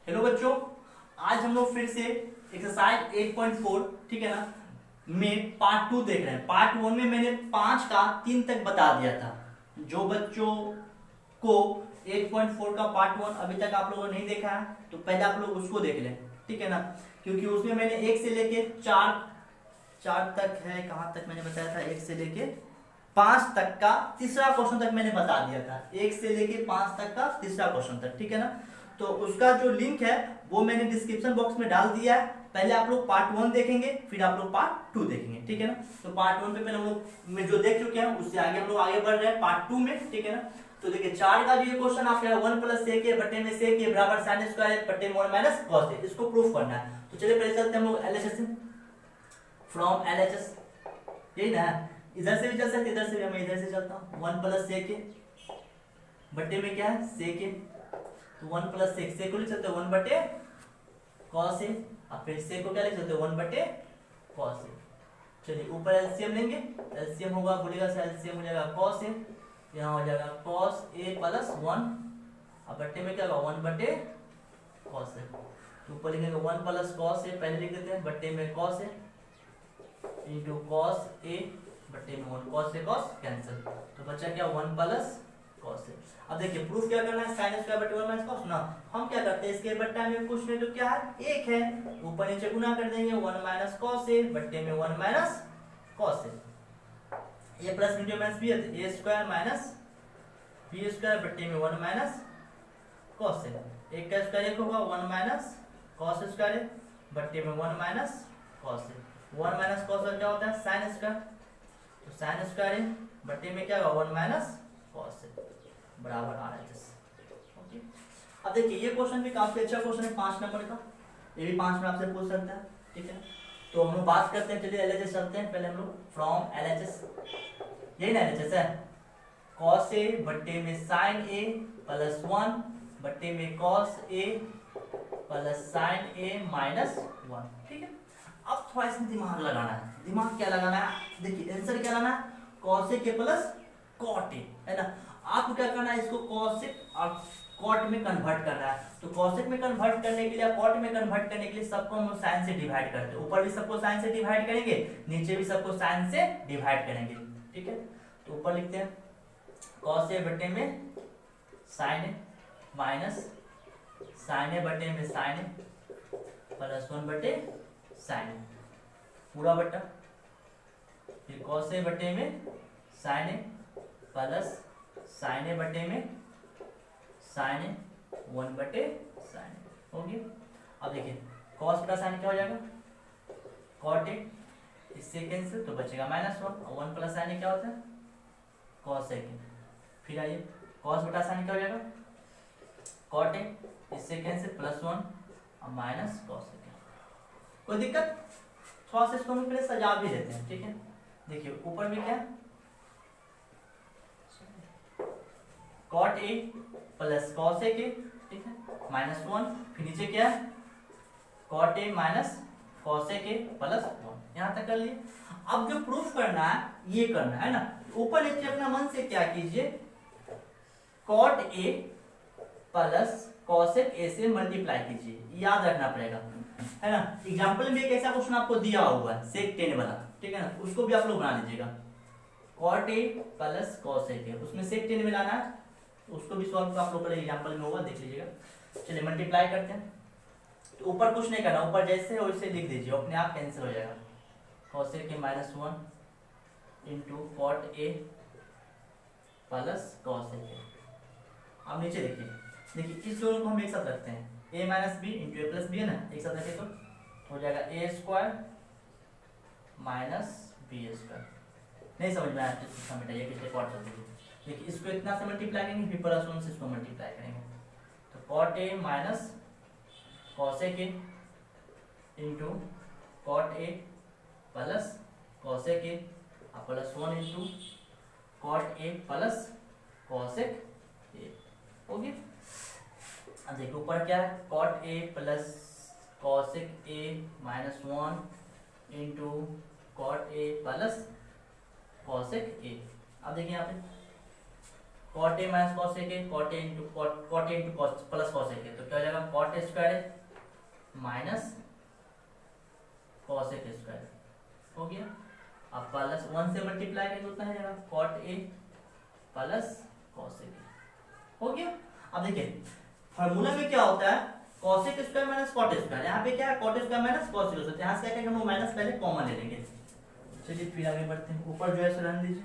Hello बच्चों, आज हम लोग फिर से एक्सरसाइज 8.4 ठीक है ना में पार्ट 2 देख रहे हैं। पार्ट 1 में मैंने 5 का 3 तक बता दिया था। जो बच्चों को 8.4 का पार्ट 1 अभी तक आप लोगों ने नहीं देखा है तो पहले आप लोग उसको देख लें, ठीक है ना। क्योंकि उसमें मैंने 1 से लेके 4 तक है, कहाँ तक मैंने बताया था, 1 से लेके 5 तक का तीसरा क्वेश्चन तक मैंने बता दिया था। 1 से लेके 5 तक का तीसरा क्वेश्चन तक, ठीक है ना। तो उसका जो लिंक है वो मैंने डिस्क्रिप्शन बॉक्स में डाल दिया है। पहले आप लोग पार्ट 1 देखेंगे, फिर आप लोग पार्ट 2 देखेंगे, ठीक है ना। तो पार्ट 1 पे पहले हम लोग में जो देख चुके हैं उससे आगे हम लोग आगे बढ़ रहे हैं पार्ट 2 में, ठीक है ना। तो देखिए 4 का जो ये क्वेश्चन आपका 1 + sec a बटे में sec a बराबर sin स्क्वायर बटे में 1 - cos a, इसको प्रूफ करना है। तो चलिए पहले चलते हैं हम लोग LHS से। फ्रॉम LHS यही ना, इधर से भी चल सकते, इधर से भी, मैं इधर से चलता हूँ। 1 + sec a बटे में क्या है sec a, तो 1 + sec को लिख सकते हो 1 बटे cos a, और फिर sec को क्या लिख सकते हो 1 बटे cos a। चलिए ऊपर एलसीएम लेंगे, एलसीएम होगा, बोलेगा से एलसीएम हो जाएगा cos a, यहाँ हो जाएगा cos a + 1 और बटे में क्या होगा 1 बटे cos a। तो ऊपर लिखेंगे 1 + cos a, पहले लिख देते हैं, बटे में cos a into cos a बटे में 1, cos से cos कैंसिल, तो बचा क्या 1 + cos a। अब देखिए प्रूफ क्या करना है, sin स्क्वायर बटे 1 - cos ना। हम क्या करते हैं, इसके बट्टा में कुछ नहीं तो क्या है, एक है, ऊपर नीचे गुना कर देंगे 1 - cos a बटे में 1 - cos a। a plus b minus b है, a square minus b square बटे में 1 - cos a। एक का स्क्वायर एक होगा 1 - cos स्क्वायर बटे में 1 - cos a। 1 - cos क्या होता है sin स्क्वायर, तो sin स्क्वायर बटे में क्या होगा 1 - cos a बराबर RHS। ओके, अब देखिए ये क्वेश्चन भी काफी अच्छा क्वेश्चन है 5 नंबर का, ये भी 5 में आपसे पूछ सकता है, ठीक है। तो हम लोग बात करते हैं, चलिए LHS चलते हैं। पहले हम लोग फ्रॉम LHS, यही ना LHS है, cos a बटे में sin a + 1 बटे में cos a + sin a - 1, ठीक है। अब थोड़ा इसमें दिमाग लगाना है। दिमाग क्या लगाना है, देखिए आंसर क्या लाना है, cos a के प्लस cot a, है ना। आपको क्या करना है, इसको cosec और cot में कन्वर्ट करना है। तो cosec में कन्वर्ट करने के लिए, cot में कन्वर्ट करने के लिए सबको हम sin से डिवाइड करते हैं। ऊपर भी सबको sin से डिवाइड करेंगे, नीचे भी सबको sin से डिवाइड करेंगे, ठीक है। तो ऊपर लिखते हैं cos a बटे में sin a minus sin a बटे में sin a + 1 बटे sin a पूरा बटा, फिर cos a बटे में sin a plus sin a बटे में sin a 1 बटे sin a हो गया। अब देखिए cos बटा sin क्या हो जाएगा cot a, इससे कैंसिल तो बचेगा -1 और 1 + sin a क्या होता है cos a। फिर आइए cos बटा sin क्या हो जाएगा cot a, इससे कैंसिल +1 और माइनस cos a। कोई दिक्कत, थोड़ा सा इसको हम पहले सजा भी देते हैं, ठीक है। देखिए ऊपर में क्या है cot a + cos a के, ठीक है, -1, फिर नीचे क्या है cot a - cos a के +1, यहाँ तक कर लिए। अब जो प्रूफ करना है ये करना है ना, ऊपर नीचे अपना मन से क्या कीजिए, cot a + cosec a से मल्टीप्लाई कीजिए, याद रखना पड़ेगा, है ना। एग्जाम्पल में एक ऐसा क्वेश्चन आपको दिया हुआ है sec 10 वाला, ठीक है ना, उसको भी आप लोग बना लीजिएगा। cot a + cosec a, उसमें sec 10 मिलाना है, उसको भी सॉल्व आप लोग पहले एग्जांपल में होगा, देख लीजिएगा। चलिए मल्टीप्लाई करते हैं। तो ऊपर कुछ नहीं करना, ऊपर जैसे है वैसे लिख दीजिए, अपने आप कैंसिल हो जाएगा। cos a के -1 into cot a + cos a के। अब नीचे देखिए, देखिए इस दोनों को हम एक साथ रखते हैं, a - b into a + b है ना, एक साथ रखें तो हो जाएगा a² - b²। नहीं समझ में आया तो मिटाइए, पिछले पार्ट चलते हैं। देखिए इसको इतना से मल्टीप्लाई करेंगे, फिर +1 से इसको मल्टीप्लाई करेंगे, तो cot a - cosec a into cot a + cosec a +1 into cot a + cosec a हो गया। अब देखिए ऊपर क्या है cot a + cosec a -1 into cot a + cosec a। अब देखिए यहाँ पे cot A minus cos A, cot A into cos plus cos A, तो क्या हो जाएगा cot A square A minus cos A square हो गया। अब प्लस 1 से मल्टीप्लाई करेंगे उतना है cot A plus cos A हो गया। अब देखिए फार्मूला में क्या होता है cosec square minus cot square, यहाँ पे क्या है cot square minus cos square, यहाँ से क्या करेंगे हम माइनस पहले कॉमन ले लेंगे। चलिए फिर आगे बढ़ते हैं, ऊपर जो है सो रहने दीजिए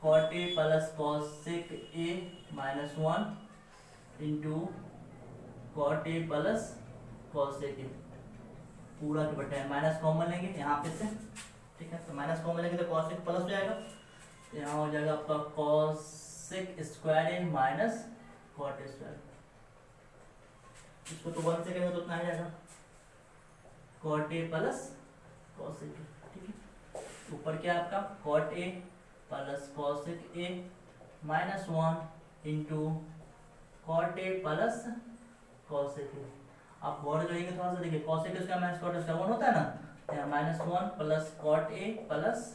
cot A plus cosec A minus 1 into cot A plus cosec A पूरा के बटे माइनस कॉमन लेंगे यहाँ पे से, ठीक है। तो माइनस कॉमन लेंगे तो कॉसेक प्लस हो जाएगा, तो यहाँ हो जाएगा आपका cosec square A minus cot square, इसको तो 1 से करेंगे तो उतना आ जाएगा cot A plus cosec A, ठीक है। ऊपर क्या आपका cot A plus cosec A minus 1 into cot A plus cosec A. आप बॉर्डर करेंगे थोड़ा सा, देखिए cosec square minus cot square 1 होता है ना, यहाँ minus 1 plus cot A plus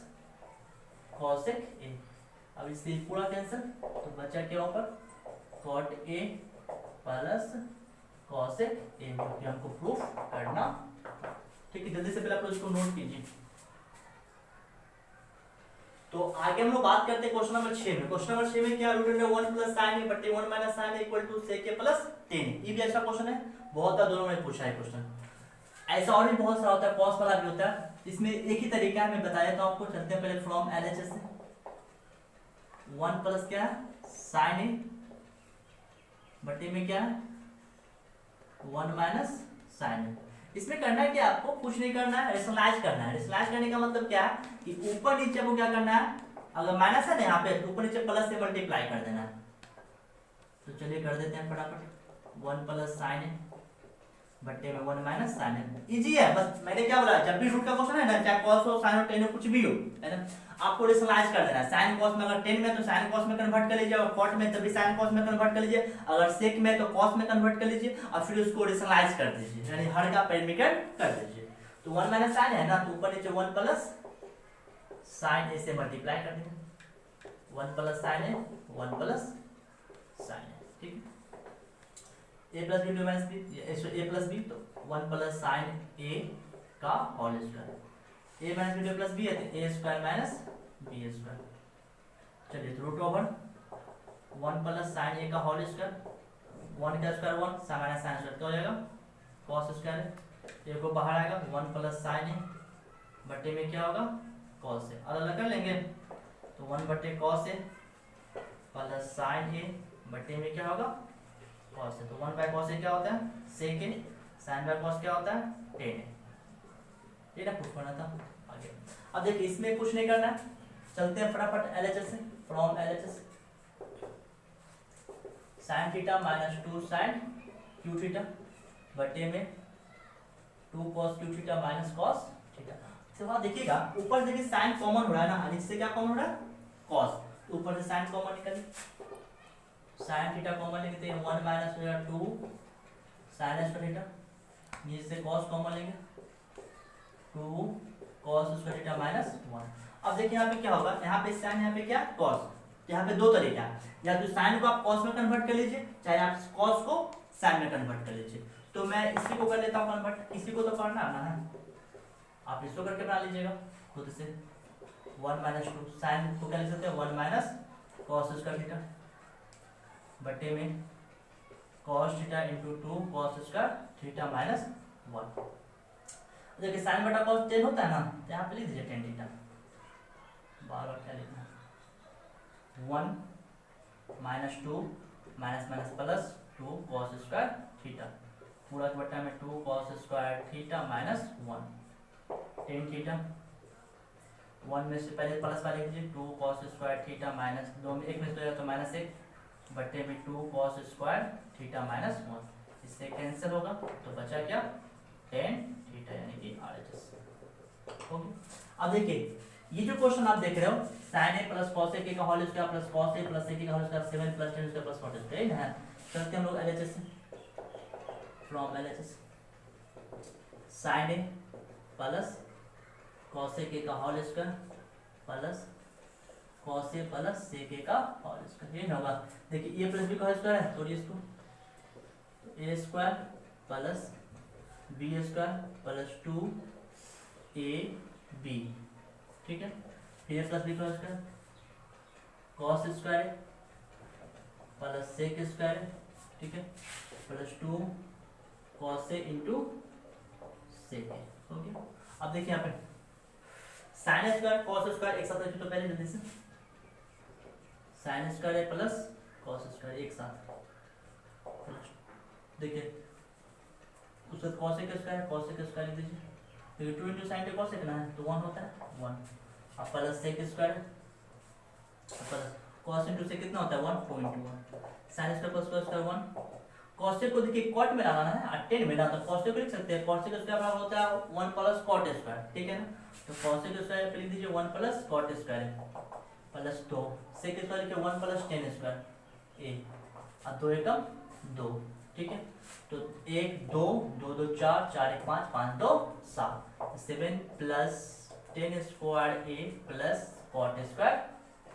cosec A. अब इससे पूरा कैंसिल, तो बचा क्या ऊपर cot A plus cosec A, जो कि हमको प्रूफ करना, ठीक है। जल्दी से पहले आप लोग इसको नोट कीजिए। तो आगे हम लोग बात करते हैं क्वेश्चन नंबर 6 में। क्वेश्चन नंबर 6 में क्या root under 1 plus sin a बटे 1 minus sin a equal to sec a plus tan a। ये भी अच्छा क्वेश्चन है, बहुत बार दोनों में पूछा है क्वेश्चन। ऐसा और भी बहुत सारा होता है, कॉस वाला भी होता है, इसमें एक ही तरीका है, मैं बताया था आपको। चलते हैं पहले फ्रॉम एलएचएस से 1 प्लस क्या है sin a बटे में क्या है 1 माइनस sin a। इसमें करना है कि आपको कुछ नहीं करना है, रेशनलाइज करना है। रेशनलाइज करने का मतलब क्या है कि ऊपर नीचे को क्या करना है, अगर माइनस है ना यहाँ पे ऊपर नीचे प्लस से मल्टीप्लाई कर देना है। तो चलिए कर देते हैं फटाफट 1 प्लस sin a बट्टे में 1 माइनस sin a। इजी है, बस मैंने क्या बोला जब भी रूट का क्वेश्चन है ना, चाहे cos हो sin हो tan हो कुछ भी हो, है ना, आपको रेशनलाइज कर देना है। sin cos में अगर tan में तो sin cos में कन्वर्ट कर लीजिए, और cot में तभी sin cos में कन्वर्ट कर लीजिए, अगर sec में तो cos में कन्वर्ट कर लीजिए, और फिर उसको रेशनलाइज कर दीजिए, यानी हर का पैरामीटर कर दीजिए। तो 1 माइनस sin है ना, तो ऊपर नीचे 1 प्लस sin a से मल्टीप्लाई कर देंगे 1 plus sin a 1 plus sin a, ठीक है। a plus B minus B, a plus B, तो 1 प्लस sin a का whole square, a minus B plus B है तो a square minus B square. चलिए तो root over 1 plus sin a का whole square, 1 का स्क्वायर 1 माइनस sin स्क्वायर, तो हो जाएगा cos स्क्वायर, a को बाहर आएगा 1 प्लस sin a बटे में क्या होगा cos a, अलग अलग कर लेंगे तो 1 बटे cos a plus sin a बटे में क्या होगा cos a। तो 1 बाय cos a क्या होता है sec a, sin by cos क्या होता है tan a। ये ना प्रूफ करना था आगे। अब देखिए इसमें कुछ नहीं करना है, चलते हैं फटाफट एलएचएस से, from LHS sin theta minus 2 sin q theta बटे में 2 cos q theta minus cos theta. तो वहां देखिएगा ऊपर देखिए sin कॉमन हो रहा है ना, नीचे क्या कॉमन हो रहा है cos, तो ऊपर से sin कॉमन निकालिए, sin थीटा कॉमन लेंगे तो 1 माइनस हो जाएगा 2 sin स्क्वायर थीटा, नीचे से cos कॉमन लेंगे 2 cos स्क्वायर थीटा माइनस 1। अब देखिए यहाँ पे क्या होगा, यहाँ पे sin, यहाँ पे क्या cos, यहाँ पे दो तरीका है, या तो sin को आप cos में कन्वर्ट कर लीजिए, चाहे आप cos को sin में कन्वर्ट कर लीजिए। तो मैं इसी को कर लेता हूँ कन्वर्ट, इसी को तो करना है ना, आप इसको करके बना लीजिएगा खुद से। 1 माइनस 2 sin को क्या लिख सकते हैं 1 माइनस cos स्क्वायर थीटा बटे में cos theta into 2 cos square theta minus 1। देखिए sin बटा cos 10 होता है ना, तो यहाँ पे लिख दीजिए tan थीटा, बार बार क्या लिखना 1 minus 2 minus minus plus 2 cos square theta पूरा के बटा में 2 cos square theta minus 1 tan theta 1 में से पहले प्लस वाले लीजिए 2 cos स्क्वायर थीटा माइनस 2 में 1 में से तो माइनस 1 बटे में 2 cos स्क्वायर थीटा माइनस 1, इससे कैंसिल होगा तो बचा क्या tan थीटा यानी कि RHS। ओके, अब देखिए ये जो क्वेश्चन आप देख रहे हो sin a plus cos a का whole square plus cos a plus a का whole square 7 plus tan square plus 40 है ना। चलते हम लोग LHS से, from LHS sin a plus cos a का whole square plus cos A plus sec A का होल स्क्वायर, ये ना होगा। देखिए ए प्लस बी का होल स्क्वायर है, तोड़िए इसको, A square plus B square plus 2ab, ठीक है। फिर ए प्लस बी का whole square, cos square plus sec square, ठीक है, plus 2 cos A into sec A, okay. अब देखिए यहाँ पे साइन स्क्वायर कॉस स्क्वायर एक साथ रखिए, तो पहले जल्दी से sign square plus cos square एक साथ, देखिए उसके बाद कॉस का स्क्वायर लिख दीजिए, देखिए 2 इंटू साइन कॉस कितना है, तो 1 होता है 1, अब plus sec square plus cos into से कितना होता है 1.1, sine square plus cos square 1, cos को देखिए कॉट में लाना है, 10 में लाना, तो कॉस को लिख सकते हैं, कॉस का स्क्वायर बराबर होता है 1 प्लस कॉट स्क्वायर, ठीक है ना। तो कॉस का स्क्वायर पे लिख दीजिए 1 plus cot square plus 2 sec square लिखिए 1 प्लस टेन स्क्वायर ए, अब 2 एकम 2, ठीक है। तो 1 2 2 2 4 4 1 5 5 2 7 7 प्लस टेन स्क्वायर ए प्लस कॉट स्क्वायर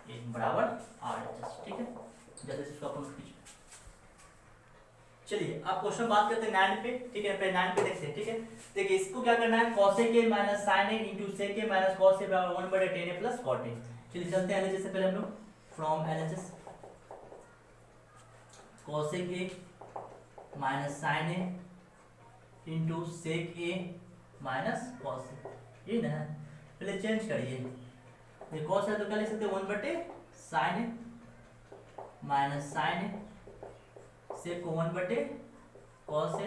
ए बराबर RHS, ठीक है। जल्दी से इसको अपन कीजिए। चलिए अब क्वेश्चन बात करते हैं 9 पे, ठीक है। पहले 9 पे देखते हैं, ठीक है। देखिए इसको क्या करना है, cos a minus sin a into sec a minus cos a बराबर 1/10 a प्लस cot a। चलिए चलते हैं LHS से पहले हम लोग, from LHS cos a minus sin a into sec a minus cos a, ये ना पहले चेंज करिए, ये cos है तो क्या लिख सकते हैं 1/sin a minus sin a सेक को 1/cos a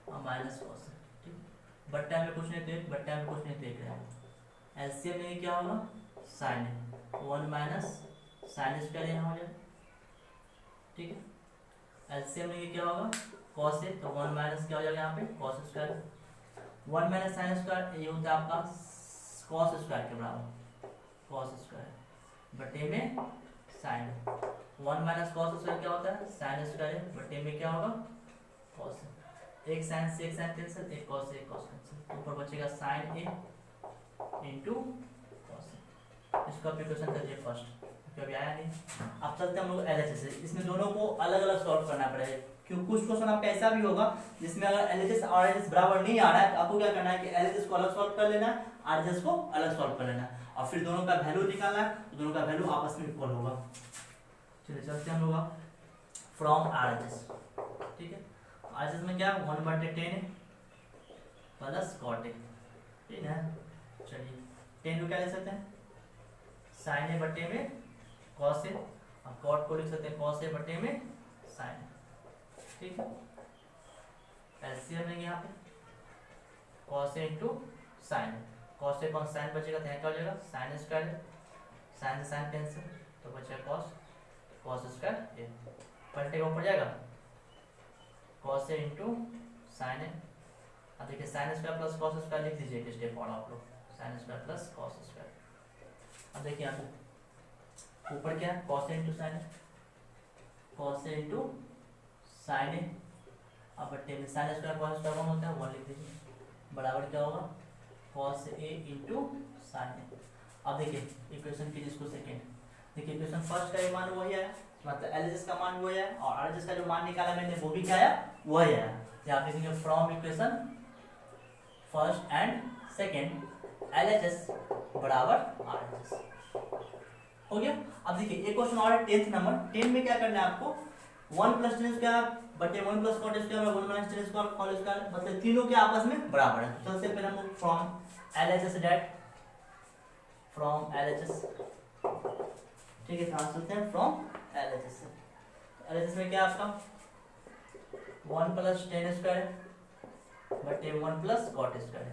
और माइनस cos a, ठीक। बट्टा में कुछ नहीं तो एक, बट्टा में कुछ नहीं तो एक है। एलसीएम में क्या होगा sin a 1 minus sin square यहाँ हो जाएगा, ठीक है। एलसीएम में क्या होगा cos a, तो 1 माइनस क्या हो जाएगा यहाँ पे cos square, 1 minus sin square ये होता है आपका cos स्क्वायर के बराबर, cos स्क्वायर बटे में sin, 1 माइनस कॉस स्क्वायर क्या होता है साइन स्क्वायर बटे में क्या होगा कॉस, एक साइन से एक साइन कैंसिल, एक कॉस से एक कॉस कैंसिल, ऊपर बचेगा साइन a इंटू कॉस। इसको आप इक्वेशन करिए फर्स्ट, क्योंकि आया नहीं। अब चलते हम लोग LHS से, इसमें दोनों को अलग अलग सॉल्व करना पड़ेगा, क्योंकि कुछ क्वेश्चन आपका ऐसा भी होगा जिसमें अगर LHS और RHS बराबर नहीं आ रहा है, तो आपको क्या करना है कि LHS को अलग सॉल्व कर लेना है, RHS को अलग सॉल्व कर लेना है, और फिर दोनों का वैल्यू निकालना है, तो दोनों का वैल्यू आपस में इक्वल होगा। चलिए चलते हम लोग फ्रॉम RHS, ठीक है। RHS में क्या 1/10 प्लस कॉट ए, ठीक है। चलिए 10 को क्या लिख सकते हैं साइन ए बटे में कॉस ए, और कॉट को लिख सकते हैं कॉस ए बटे में साइन ए, ठीक है। एलसीएम लेंगे यहाँ पे cos A into sine, cos A कौन साइन बचेगा तो यहाँ क्या हो जाएगा साइन स्क्वायर, साइन से साइन कैंसिल, तो बचेगा कॉस स्क्वायर ए, पलटेगा ऊपर जाएगा कॉस ए इंटू साइन ए, अब देखिए sign square plus cos square लिख दीजिए एक स्टेप और आप लोग, sign square plus cos square. अब देखिए यहाँ पे ऊपर क्या है cos A into sine A, cos A into sine ए, अब बट्टे में साइन स्क्वायर कॉस स्क्वायर 1 होता है 1 लिख दीजिए, बराबर क्या होगा कॉस ए इंटू साइन ए। अब देखिए इक्वेशन कीजिए इसको सेकेंड, देखिए इक्वेशन फर्स्ट का मान वही है, मतलब LHS का मान वही है, और RHS का जो मान निकाला मैंने वो भी क्या है वही है। यहाँ आप लिखेंगे from equation first and second LHS बराबर RHS, हो गया। अब देखिए एक क्वेश्चन और है 10th नंबर, 10 में क्या करना है आपको 1 प्लस टेन स्क्वायर बटे 1 plus cot square 1 minus tan square cot square, मतलब तीनों के आपस में बराबर है। तो सबसे पहले हम लोग from LHS that, from LHS, ठीक है। कहाँ चलते हैं फ्रॉम LHS से, LHS में क्या आपका 1 प्लस टेन स्क्वायर बटे 1 प्लस कॉट स्क्वायर,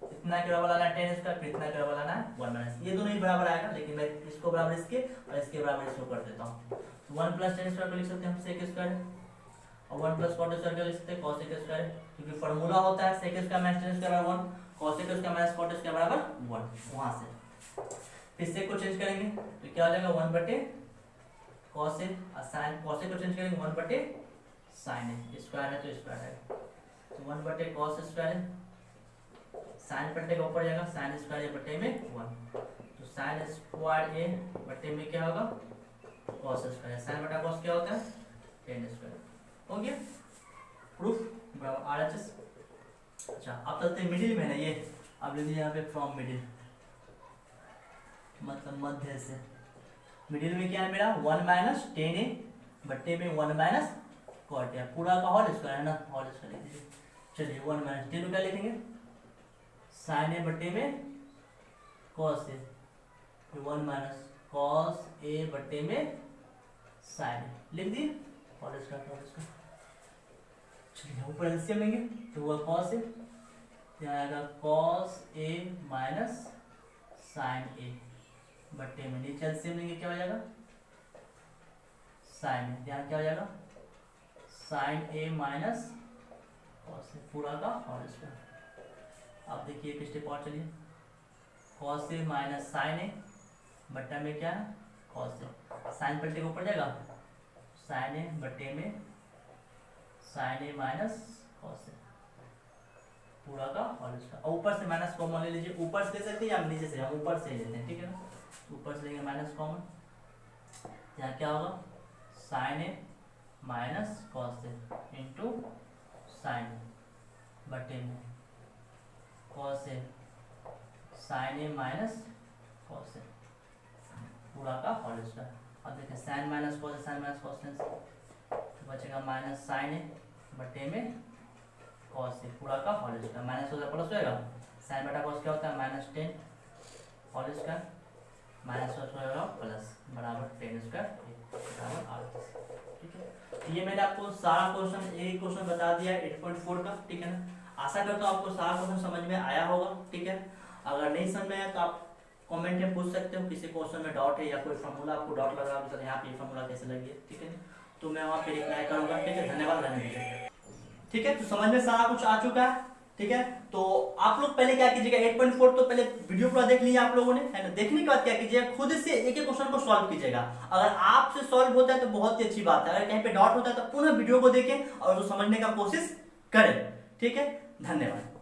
इतना के बराबर लाना है टेन स्क्वायर, फिर इतना के बराबर लाना है 1 माइनस, ये दोनों ही बराबर आएगा, लेकिन मैं इसको बराबर इसके और इसके बराबर इसको कर देता हूँ। 1 प्लस टेन स्क्वायर को लिख सकते हैं हम सेक स्क्वायर, और 1 प्लस कॉट स्क्वायर को लिख सकते हैं कॉस स्क्वायर, क्योंकि फार्मूला होता है sec square minus tan square बराबर 1, cos square minus cot square बराबर 1, वहां से फिर सेक को चेंज करेंगे तो क्या हो जाएगा 1 बटे कॉस ए, और साइन कॉस को चेंज करेंगे 1 बटे साइन ए, स्क्वायर है तो स्क्वायर है, तो 1 बटे कॉस स्क्वायर, साइन पलटे का ऊपर जाएगा साइन स्क्वायर बटे में 1, तो तो साइन स्क्वायर ए बटे में क्या होगा कॉस स्क्वायर, साइन बटा कॉस क्या होता है टेन स्क्वायर। हो गया प्रूफ RHS। अच्छा अब चलते हैं मिडिल में ना, ये अब लिख दीजिए यहाँ पे फ्रॉम मिडिल, मतलब मध्य से। मिडिल में क्या है मेरा 1 माइनस टेन ए बट्टे में 1 माइनस कॉट ए, पूरा का होल स्क्वायर है ना, होल स्क्वायर लिख दीजिए। चलिए 1 माइनस टेन क्या लिखेंगे साइन ए बट्टे में कॉस ए, 1 माइनस कॉस ए बट्टे में साइन ए लिख दिए होल स्क्वायर होल स्क्वायर। चलिए ऊपर एलसीएम लेंगे तो वो कॉस ए, यहाँ आएगा कॉस ए माइनस साइन ए बट्टे में, नीचे एलसीएम लेंगे क्या हो जाएगा साइन ए, यहाँ क्या हो जाएगा साइन ए माइनस कॉस ए, पूरा का होल स्क्वायर। अब देखिए एक स्टेप और चलिए, कॉस ए माइनस साइन ए बट्टा में क्या है कॉस ए, साइन पलटे के ऊपर जाएगा साइन ए बट्टे में साइन ए माइनस कॉस ए, पूरा का होल स्क्वायर। और ऊपर से माइनस कॉमन ले लीजिए, ऊपर से ले सकते हैं या नीचे से, हम ऊपर से लेते हैं ठीक है ना, ऊपर से लेंगे माइनस कॉमन, यहाँ क्या होगा sign A minus cos A into sine बटे में cos A sign A minus cos ए, पूरा का होल स्क्वायर। अब देखिए sign minus cos A, sign minus cos A तो बचेगा माइनस साइन ए बटे में कॉस ए, पूरा का होल स्क्वायर। माइनस हो जाएगा प्लस हो जाएगा, साइन बटा कॉस क्या होता है माइनस 10 होल स्क्वायर, माइनस हो जाएगा प्लस बराबर 10 स्क्वायर बराबर 8। ठीक है, ये मैंने आपको सारा क्वेश्चन एक क्वेश्चन बता दिया 8.4 का। ठीक है ना, आशा करता हूँ आपको सारा क्वेश्चन समझ में आया होगा। ठीक है, अगर नहीं समझ में आया तो आप कमेंट में पूछ सकते हो, किसी क्वेश्चन में डाउट है या कोई फार्मूला आपको डाउट लग रहा है तो यहाँ पे फार्मूला कैसे लगी है। ठीक है, तो मैं वहाँ पे रिप्लाई करूँगा। ठीक है, धन्यवाद रहने दीजिए। ठीक है, तो समझ में सारा कुछ आ चुका है। ठीक है, तो आप लोग पहले क्या कीजिएगा 8.4 तो पहले वीडियो पूरा देख लिया आप लोगों ने, है ना। देखने के बाद क्या कीजिएगा खुद से एक एक क्वेश्चन को सॉल्व कीजिएगा। अगर आपसे सॉल्व होता है तो बहुत ही अच्छी बात है, अगर कहीं पे डाउट होता है तो पुनः वीडियो को देखें और उसको समझने का कोशिश करें। ठीक है, धन्यवाद।